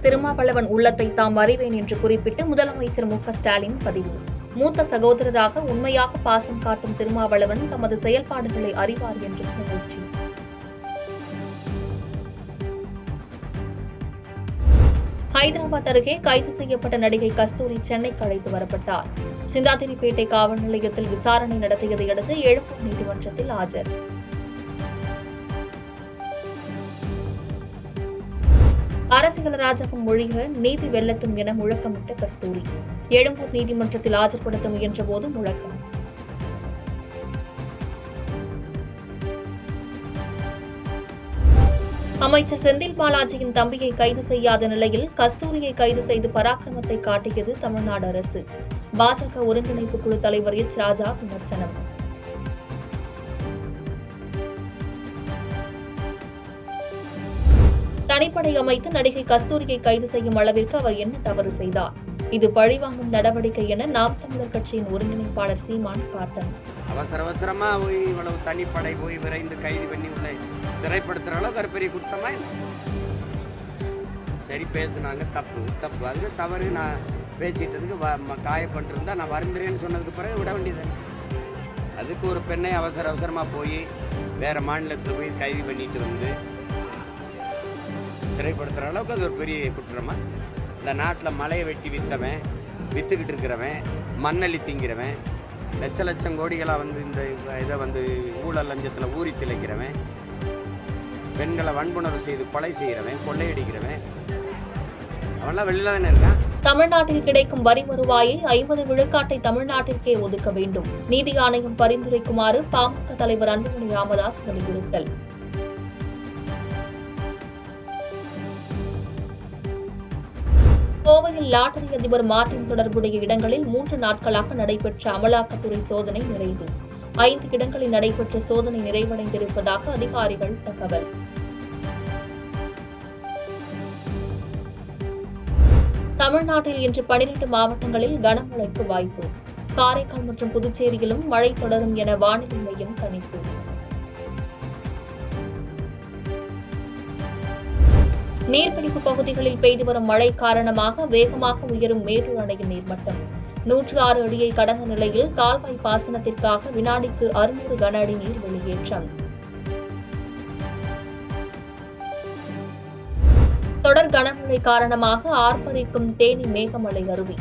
திருமாவளவன் உள்ளத்தை தாம் அறிவேன் என்று குறிப்பிட்டு முதலமைச்சர் மு.க.ஸ்டாலின் பதிவு. மூத்த சகோதரராக உண்மையாக பாசம் காட்டும் திருமாவளவன் தமது செயல்பாடுகளை அறிவார் என்றும் நிகழ்ச்சி. ஹைதராபாத் அருகே கைது செய்யப்பட்ட நடிகை கஸ்தூரி சென்னைக்கு அழைத்து வரப்பட்டார். சிந்தாதிரிப்பேட்டை காவல் நிலையத்தில் விசாரணை நடத்தியதை அடுத்து எழும்பூர் நீதிமன்றத்தில் ஆஜர். அரசியல் ராஜகம் ஒழிக நீதி வெல்லட்டும் என முழக்கமிட்ட கஸ்தூரி எழும்பூர் நீதிமன்றத்தில் ஆஜர்படுத்த முயன்றபோது முழக்கம். அமைச்சர் செந்தில் பாலாஜியின் தம்பியை கைது செய்யாத நிலையில் கஸ்தூரியை கைது செய்து பராக்கிரமத்தை காட்டியது தமிழ்நாடு அரசு. பாஜக ஒருங்கிணைப்பு குழு தலைவர் எச். ராஜா விமர்சனம். தனிப்படை அமைத்து நடிகை கஸ்தூரியை கைது செய்யும் அளவிற்கு அவர் என்ன தவறு செய்தார்? இது பழிவாங்கும் நடவடிக்கை என நாம் தமிழர் கட்சியின் ஒருங்கிணைப்பாளர் சீமான் காட்டம். அவசரமா போய் இவ்வளவு தனிப்படை போய் விரைந்து கைது பண்ணி உள்ள சிறைப்படுத்துற அளவுக்கு ஒரு பெரிய குற்றமா? சரி, பேசுனாங்க, தப்பு அது தவறு. நான் பேசிட்டதுக்கு காயப்பட்டிருந்தா நான் வருந்துறேன்னு சொன்னதுக்கு பிறகு விட வேண்டியது. அதுக்கு ஒரு பெண்ணை அவசரமா போய் வேற மாநிலத்தில் போய் கைது பண்ணிட்டு வந்து சிறைப்படுத்துகிற அளவுக்கு அது ஒரு பெரிய குற்றமா? இந்த நாட்டில் மலையை வெட்டி விற்றுக்கிட்டு இருக்கிறவன், மண்ணள்ளி திங்கிறவன், லட்சம் கோடிகளாக வந்து இந்த இதை வந்து ஊழல் லஞ்சத்தில் ஊறி திளைக்கிறவன், பெண்களை வன்புணர்வு செய்து கொலை செய்கிறவன், கொள்ளையடிக்கிறவன், அவன்லாம் வெளியில தானே இருக்கான். தமிழ்நாட்டில் கிடைக்கும் வரி வருவாயை 50 விழுக்காட்டை தமிழ்நாட்டிற்கே ஒதுக்க வேண்டும். நீதி ஆணையம் பரிந்துரைக்குமாறு பாமக தலைவர் அன்புமணி ராமதாஸ் வலியுறுத்தல். கோவையில் லாட்டரி அதிபர் மார்டின் தொடர்புடைய இடங்களில் 3 நாட்களாக நடைபெற்ற அமலாக்கத்துறை சோதனை நிறைவு. 5 இடங்களில் நடைபெற்ற சோதனை நிறைவடைந்திருப்பதாக அதிகாரிகள் தகவல். தமிழ்நாட்டில் இன்று 12 மாவட்டங்களில் கனமழைக்கு வாய்ப்பு. காரைக்கால் மற்றும் புதுச்சேரியிலும் மழை தொடரும் என வானிலை மையம் கணிப்பு. நீர்பிடிப்பு பகுதிகளில் பெய்து வரும் மழை காரணமாக வேகமாக உயரும் மேட்டூர் அணையின் நீர்மட்டம் 106 அடியை கடந்த நிலையில் கால்வாய் பாசனத்திற்காக வினாடிக்கு 600 கன அடி நீர் வெளியேற்றம். தொடர் கனமழை காரணமாக ஆர்ப்பரிக்கும் தேனி மேகமலை அருவி.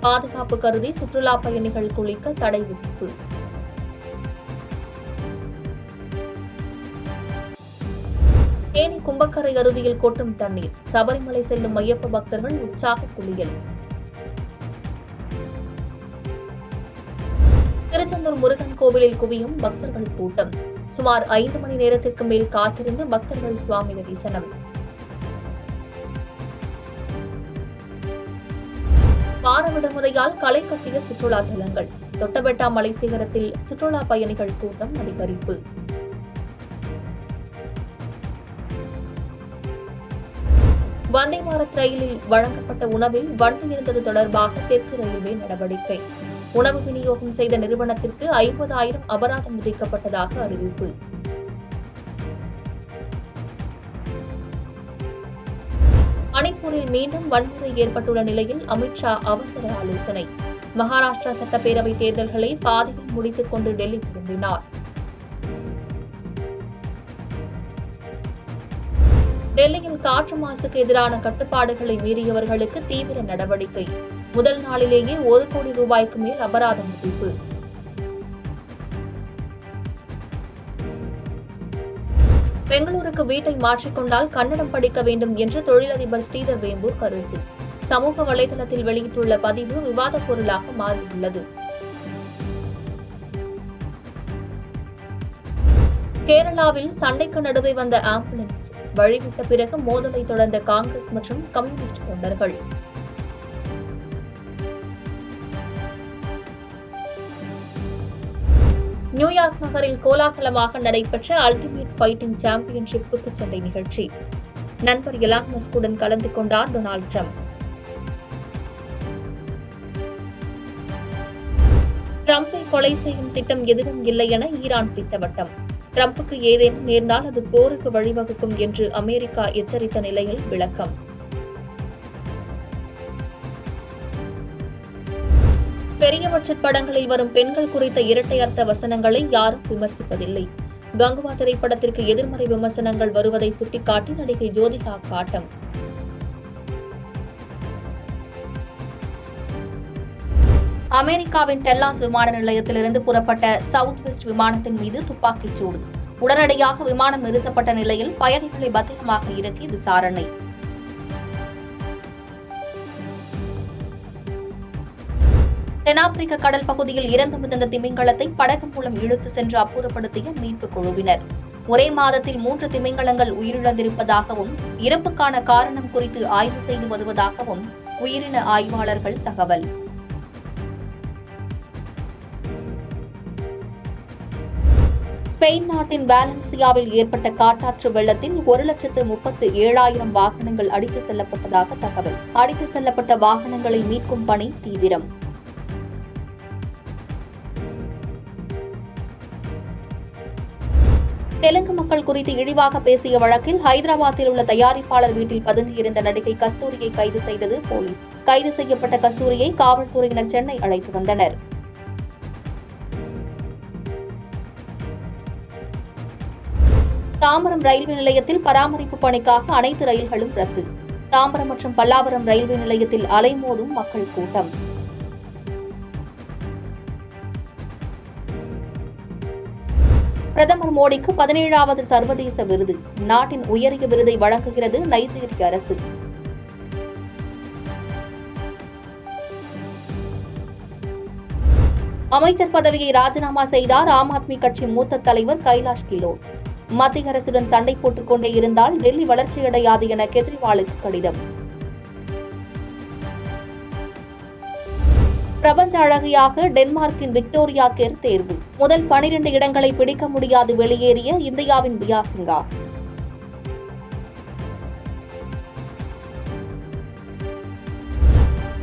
பாதுகாப்பு கருதி சுற்றுலா பயணிகள் குளிக்க தடை விதிப்பு. தேனி கும்பக்கரை அருவியில் கொட்டும் தண்ணீர். சபரிமலை செல்லும் ஐயப்ப பக்தர்கள் உற்சாக குளியல். திருச்செந்தூர் முருகன் கோவிலில் குவியும் பக்தர்கள் கூட்டம். சுமார் 5 மணி நேரத்திற்கு மேல் காத்திருந்து பக்தர்கள் சுவாமி தரிசனம். வார விடுமுறையால் களை கட்டிய சுற்றுலா தலங்கள். தொட்டபெட்டா மலை சிகரத்தில் சுற்றுலா பயணிகள் கூட்டம் அதிகரிப்பு. வந்தே பாரத் ரயிலில் வழங்கப்பட்ட உணவில் வண்டு இருந்தது தொடர்பாக தெற்கு ரயில்வே நடவடிக்கை. உணவு விநியோகம் செய்த நிறுவனத்திற்கு 50,000 அபராதம் விதிக்கப்பட்டதாக அறிவிப்பு. மணிப்பூரில் மீண்டும் வன்முறை ஏற்பட்டுள்ள நிலையில் அமித்ஷா அவசர ஆலோசனை. மகாராஷ்டிரா சட்டப்பேரவை தேர்தல்களை பாதியில் முடித்துக் கொண்டு டெல்லி திரும்பினார். டெல்லியில் காற்று மாசுக்கு எதிரான கட்டுப்பாடுகளை மீறியவர்களுக்கு தீவிர நடவடிக்கை. முதல் நாளிலேயே 1 கோடி ரூபாய்க்கு மேல் அபராதம் விதிப்பு. பெங்களூருக்கு வீட்டை மாற்றிக்கொண்டால் கன்னடம் படிக்க வேண்டும் என்று தொழிலதிபர் ஸ்ரீதர் வேம்பூர் கருத்து. சமூக வலைதளத்தில் வெளியிட்டுள்ள பதிவு விவாதப் பொருளாக மாறியுள்ளது. கேரளாவில் சண்டைக்கு நடுவே வந்த ஆம்புலன்ஸ் வழிவிட்ட பிறகு மோதலை தொடர்ந்த காங்கிரஸ் மற்றும் கம்யூனிஸ்ட் தொண்டர்கள். நியூயார்க் நகரில் கோலாகலமாக நடைபெற்ற அல்டிமேட் ஃபைட்டிங் சாம்பியன்ஷிப் குத்துச்சண்டை நிகழ்ச்சி. நண்பர் எலான் மஸ்குடன் கலந்து கொண்டார் டொனால்டு டிரம்ப். டிரம்பை கொலை செய்யும் திட்டம் எதுவும் இல்லை என ஈரான் திட்டவட்டம். டிரம்புக்கு ஏதேனும் நேர்ந்தால் அது போருக்கு வழிவகுக்கும் என்று அமெரிக்கா எச்சரித்த நிலையில் விளக்கம். பெரிய பட்ஜெட் படங்களில் வரும் பெண்கள் குறித்த இரட்டை அர்த்த வசனங்களை யாரும் விமர்சிப்பதில்லை. கங்குவா திரைப்படத்திற்கு எதிர்மறை விமர்சனங்கள் வருவதை சுட்டிக்காட்டி நடிகை ஜோதிகா காட்டம். அமெரிக்காவின் டெல்லாஸ் விமான நிலையத்திலிருந்து புறப்பட்ட சவுத் வெஸ்ட் விமானத்தின் மீது துப்பாக்கிச் சூடு. உடனடியாக விமானம் நிறுத்தப்பட்ட நிலையில் பயணிகளை பத்திரமாக இறக்கி விசாரணை. தென்னாப்பிரிக்க கடல் பகுதியில் இறந்து மிதந்த திமிங்கலத்தை படகு மூலம் இழுத்து சென்று அப்புறப்படுத்திய மீட்புக் குழுவினர். ஒரே மாதத்தில் 3 திமிங்கலங்கள் உயிரிழந்திருப்பதாகவும் இறப்புக்கான காரணம் குறித்து ஆய்வு செய்து வருவதாகவும் உயிரின ஆய்வாளர்கள் தகவல். ஸ்பெயின் நாட்டின் வாலன்சியாவில் ஏற்பட்ட காட்டாற்று வெள்ளத்தில் 1,37,000 வாகனங்கள் அடித்து செல்லப்பட்டதாக தகவல். அடித்து செல்லப்பட்ட வாகனங்களை மீட்கும் பணி தீவிரம். தெலுங்கு மக்கள் குறித்து இழிவாக பேசிய வழக்கில் ஹைதராபாத்தில் உள்ள தயாரிப்பாளர் வீட்டில் பதுங்கியிருந்த நடிகை கஸ்தூரியை கைது செய்தது போலீஸ். கைது செய்யப்பட்ட கஸ்தூரியை காவல்துறையினர் சென்னை அழைத்து வந்தனர். தாம்பரம் ரயில்வே நிலையத்தில் பராமரிப்பு பணிக்காக அனைத்து ரயில்களும் ரத்து. தாம்பரம் மற்றும் பல்லாவரம் ரயில்வே நிலையத்தில் அலைமோதும் மக்கள் கூட்டம். பிரதமர் மோடிக்கு 17வது சர்வதேச விருது. நாட்டின் உயரிய விருதை வழங்குகிறது நைஜீரிய அரசு. அமைச்சர் பதவியை ராஜினாமா செய்தார் ஆம் ஆத்மி கட்சி மூத்த தலைவர் கைலாஷ் கிலோட். மத்திய அரசுடன் சண்டை போட்டுக் கொண்டே இருந்தால் டெல்லி வளர்ச்சியடையாது என கெஜ்ரிவாலுக்கு கடிதம். பிரபஞ்ச அழகியாக டென்மார்க்கின் விக்டோரியா கெர் தேர்வு. முதல் 12 இடங்களை பிடிக்க முடியாது வெளியேறிய இந்தியாவின் பியாசிங்கா.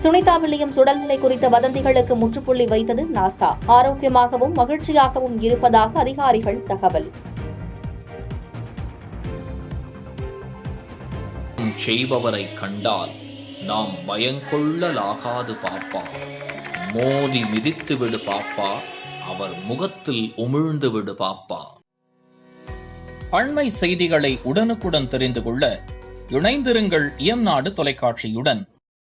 சுனிதா வில்லியம்ஸ் உடல்நிலை குறித்த வதந்திகளுக்கு முற்றுப்புள்ளி வைத்தது நாசா. ஆரோக்கியமாகவும் மகிழ்ச்சியாகவும் இருப்பதாக அதிகாரிகள் தகவல். செய்பவரை கண்டால் நாம் பயங்கொள்ளலாகாது பாப்பா. மோதி மிதித்து விடு பாப்பா, அவர் முகத்தில் உமிழ்ந்து விடு பாப்பா. அண்மை செய்திகளை உடனுக்குடன் தெரிந்து கொள்ள இணைந்திருங்கள் இயம்நாடு தொலைக்காட்சியுடன்.